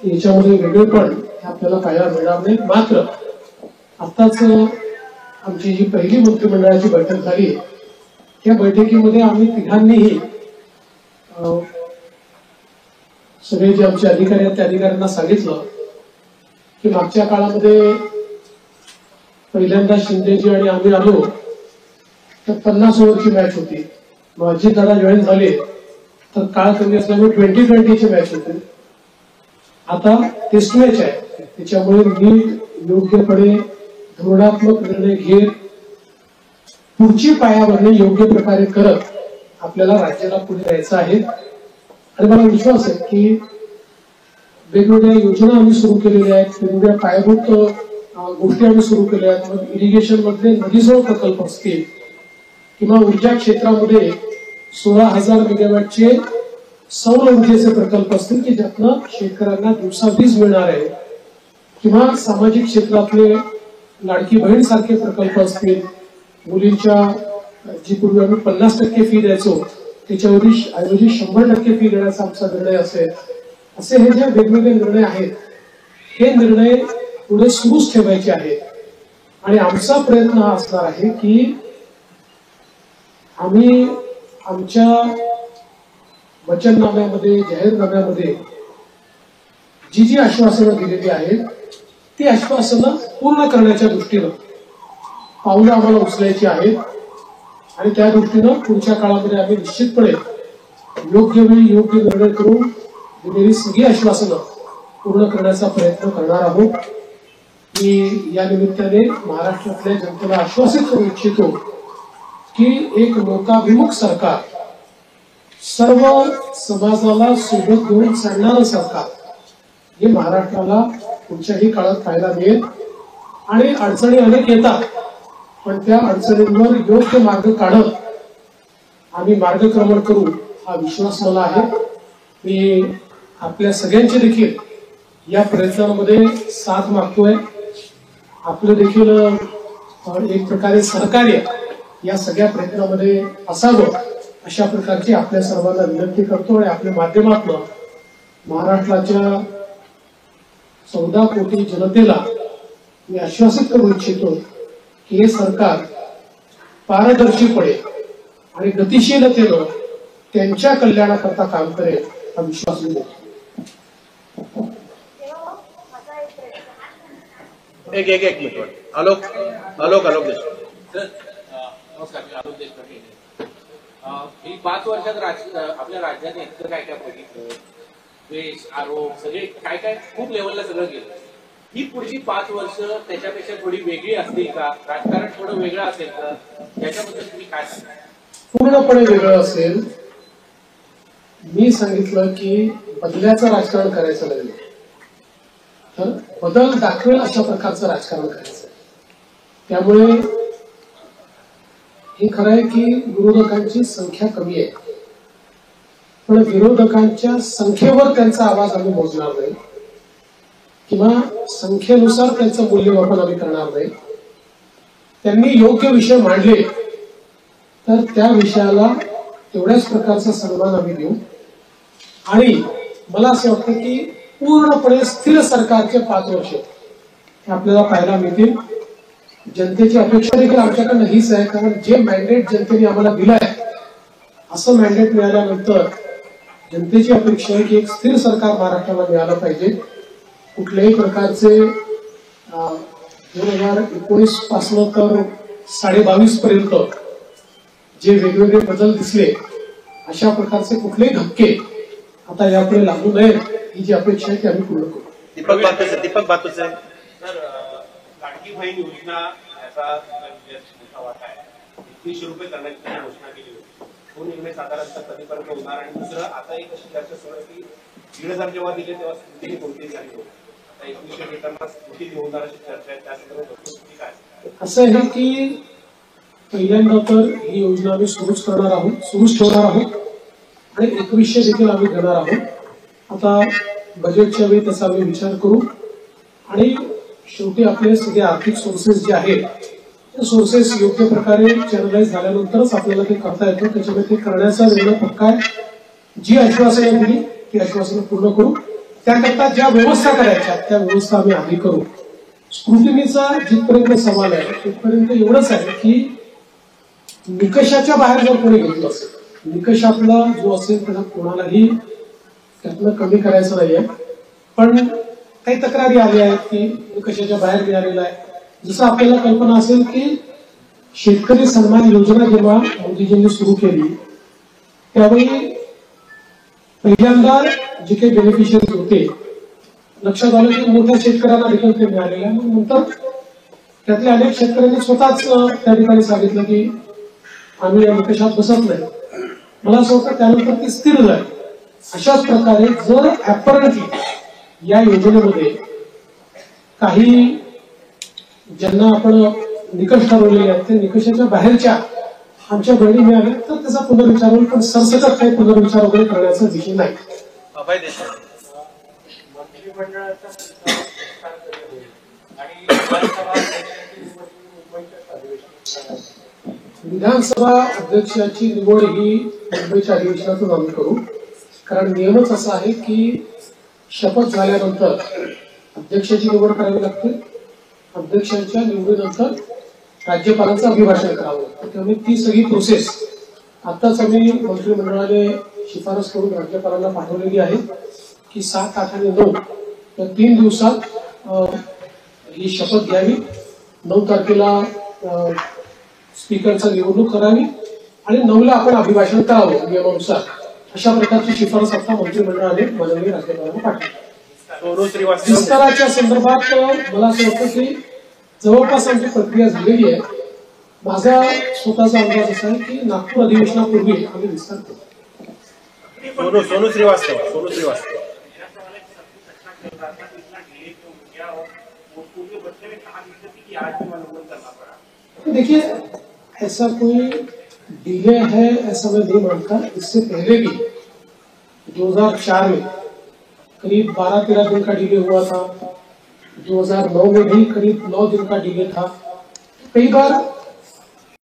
याच्यामध्ये वेगळेपण आपल्याला पाहायला मिळणार नाही. मात्र आताच आमची जी पहिली मंत्रिमंडळाची बैठक झाली त्या बैठकीमध्ये आम्ही तिघांनीही सगळे जे आमचे अधिकारी आहेत त्या अधिकाऱ्यांना सांगितलं की मागच्या काळामध्ये पहिल्यांदा शिंदेजी आणि आम्ही आलो तर 50 ओव्हरची मॅच होती. मग अजितदादा जॉईन झाले तर काळ कमी असल्यामुळे 20-20ची मॅच होती. आता टेस्ट मॅच आहे, त्याच्यामुळे नीट योग्यपणे धोरणात्मक निर्णय घेत पुढची पायाभरणी योग्य प्रकारे करत आपल्याला राज्याला पुढे जायचं आहे. आणि मला विश्वास आहे की वेगवेगळ्या योजना आम्ही सुरू केलेल्या आहेत, वेगवेगळ्या पायाभूत गोष्टी आम्ही सुरू केल्या आहेत. मग इरिगेशन मधले नदीजोड प्रकल्प असतील किंवा ऊर्जा क्षेत्रामध्ये 16,000 मेगावॅटचे सौर ऊर्जेचे प्रकल्प असतील की ज्यातनं शेतकऱ्यांना दिवसा वीज मिळणार आहे, किंवा सामाजिक क्षेत्रातले लाडकी बहीण सारखे प्रकल्प असतील, मुलींच्या जी पूर्वी आम्ही 50% फी द्यायचो त्याच्याऐवजी 100% फी देण्याचा आमचा निर्णय असेल. असे हे जे वेगवेगळे निर्णय आहेत हे निर्णय पुढे सुरूच ठेवायचे आहेत. आणि आमचा प्रयत्न हा असणार आहे की आम्ही आमच्या वचननाम्यामध्ये जाहीरनाम्यामध्ये जी जी आश्वासनं दिलेली आहेत ती आश्वासनं पूर्ण करण्याच्या दृष्टीनं पावलं आम्हाला उचलायची आहेत. आणि त्या दृष्टीनं पुढच्या काळामध्ये आम्ही निश्चितपणे योग्य वेळी योग्य निर्णय करून दिलेली सगळी आश्वासनं पूर्ण करण्याचा प्रयत्न करणार आहोत. मी या निमित्ताने महाराष्ट्रातल्या जनतेला आश्वासित करू इच्छितो की एक लोकाभिमुख सरकार, सर्व समाजाला सोबत घेऊन चालणारं सरकार हे महाराष्ट्राला पुढच्याही काळात पाहायला मिळेल. आणि अडचणी अनेक येतात, पण त्या अडचणींवर योग्य मार्ग काढत आम्ही मार्गक्रमण करू हा विश्वास मला आहे. मी आपल्या सगळ्यांची देखील या प्रयत्नांमध्ये साथ मागतोय. आपलं देखील एक प्रकारे सहकार्य या सगळ्या प्रयत्नामध्ये असावं अशा प्रकारची आपल्या सर्वांना विनंती करतो. आणि आपल्या माध्यमातून महाराष्ट्राच्या 14 कोटी जनतेला मी आश्वासित करू इच्छितो की हे सरकार पारदर्शीपणे आणि गतिशीलतेनं त्यांच्या कल्याणाकरता काम करेल हा विश्वास मी देतो. एक मिनिट. आलोक नमस्कार, मी आलोक देशपांडे. ही 5 वर्षात आपल्या राज्याने इतकं काय काय बघितलं, द्वेष, आरोप सगळे काय काय खूप लेवलला सगळं गेलं. ही पुढची 5 वर्ष त्याच्यापेक्षा थोडी वेगळी असतील का? राजकारण थोडं वेगळं असेल का? याच्याबद्दल तुम्ही काय सांगा? पूर्णपणे वेगळं असेल. मी सांगितलं की बदल्याचं राजकारण करायचं नाही, तर बदल दाखवेल अशा प्रकारचं राजकारण करायचं. त्यामुळे हे खरं आहे की विरोधकांची संख्या कमी आहे, पण विरोधकांच्या संख्येवर त्यांचा आवाज आम्ही मोजणार नाही किंवा संख्येनुसार त्यांचं मूल्यमापन आम्ही करणार नाही. त्यांनी योग्य विषय मांडले तर त्या विषयाला तेवढ्याच प्रकारचा सन्मान आम्ही देऊ. आणि मला असं वाटतं की पूर्णपणे स्थिर सरकारचे 5 वर्ष आपल्याला पाहायला मिळतील. जनतेची अपेक्षा देखील आमच्याकडनं हीच आहे, कारण जे मॅन्डेट जनतेने आम्हाला दिलंय असं मॅन्डेट मिळाल्यानंतर जनतेची अपेक्षा आहे की एक स्थिर सरकार महाराष्ट्राला मिळालं पाहिजे. कुठल्याही प्रकारचे 2019 पासून तर 22.5 पर्यंत जे वेगवेगळे बदल दिसले अशा प्रकारचे कुठलेही धक्के आता यापुढे लागू नयेत ही जी अपेक्षा आहे ती आम्ही पूर्ण करू. दीपक बातूचे लाडकी बहीण योजना याचा मोठा वाटा आहे. 2100 रुपये करण्याची घोषणा केली होती. तो निर्णय साधारणतः कधीपर्यंत होणार? आणि दुसरं आता एक अशी चर्चा सुरू आहे की 1,500 जेव्हा दिले तेव्हा स्थिती कोणती झाली होती, आता 2100 देताना स्थिती होणार अशी चर्चा आहे. त्या संदर्भात काय? असं आहे की पहिल्यांदा तर ही योजना आम्ही सुरूच ठेवणार आहोत आणि 2100 देखील आम्ही देणार आहोत. आता बजेटच्या वेळी त्याचा आम्ही विचार करू. आणि शेवटी आपले सगळे आर्थिक सोर्सेस जे आहेत ते सोर्सेस योग्य प्रकारे चॅनलाइज झाल्यानंतरच आपल्याला ते करता येतं. त्याच्यामुळे ते करण्याचा निर्णय पक्का आहे. जी आश्वासनं दिली ती आश्वासनं पूर्ण करू. त्याकरता ज्या व्यवस्था करायच्या त्या व्यवस्था आम्ही आधी करू. स्क्रुटिनीचा जिथपर्यंत सवाल आहे तिथपर्यंत एवढंच आहे की निकषाच्या बाहेर जर कोणी घेतलं असेल, निकष आपला जो असेल त्याला कोणालाही त्यातनं कमी करायचं नाहीये, पण काही तक्रारी आल्या आहेत की निकषाच्या बाहेर मिळालेला आहे. जसं आपल्याला कल्पना असेल की शेतकरी सन्मान योजना जेव्हा मोदीजींनी सुरू केली त्यावेळी पहिल्यांदा जे काही बेनिफिशियरी होते लक्षात आलं की मोठ्या शेतकऱ्यांना देखील ते मिळालेलं आहे. मग नंतर त्यातल्या अनेक शेतकऱ्यांनी स्वतःच त्या ठिकाणी सांगितलं की आम्ही या निकषात बसत नाही. मला असं वाटतं त्यानंतर ती स्थिर झाली. अशाच प्रकारे जर ऍपरंटली या योजनेमध्ये काही ज्यांना आपण निकष ठरवलेले आहेत ते निकषाच्या बाहेरच्या आमच्या वेळी मिळाले तर त्याचा पुनर्विचार होईल, पण सरसकट काही पुनर्विचार वगैरे करण्याचा विषय नाही. अभय देशमुख. मंत्रिमंडळाचा आणि विधानसभा अध्यक्षाची निवड ही मुंबईच्या अधिवेशनातून आम्ही करू, कारण नियमच असा आहे की शपथ झाल्यानंतर अध्यक्षाची निवड करावी लागते. अध्यक्षांच्या निवडीनंतर राज्यपालांचं अभिभाषण करावं लागतं. त्यामुळे ती सगळी प्रोसेस आताच आम्ही मंत्रिमंडळाने शिफारस करून राज्यपालांना पाठवलेली आहे की 7, 8 आणि 9 या 3 दिवसात ही शपथ घ्यावी. 9 तारखेला स्पीकरचा निवडणूक करावी आणि 9ला आपण अभिभाषण करावं नियमानुसार. अशा प्रकारची शिफारस आता मंत्रिमंडळाने माननीय राज्यपालांना पाठवली. सोनू श्रीवास्तव. विस्ताराच्या संदर्भात मला असं वाटतं की जवळपास आमची प्रक्रिया झालेली आहे. माझा स्वतःचा अंदाज असा आहे की नागपूर अधिवेशनापूर्वी आम्ही विस्तार करू. सोनू श्रीवास्तव. सोनू श्रीवास्तव. देखिए ऐसा कोई डिले है ऐसा मैं नहीं मानता. इससे पहले भी 2004 में करीब 12-13 दिन का डिले हुआ था. 2009 में भी करीब 9 दिन का डिले था. कई बार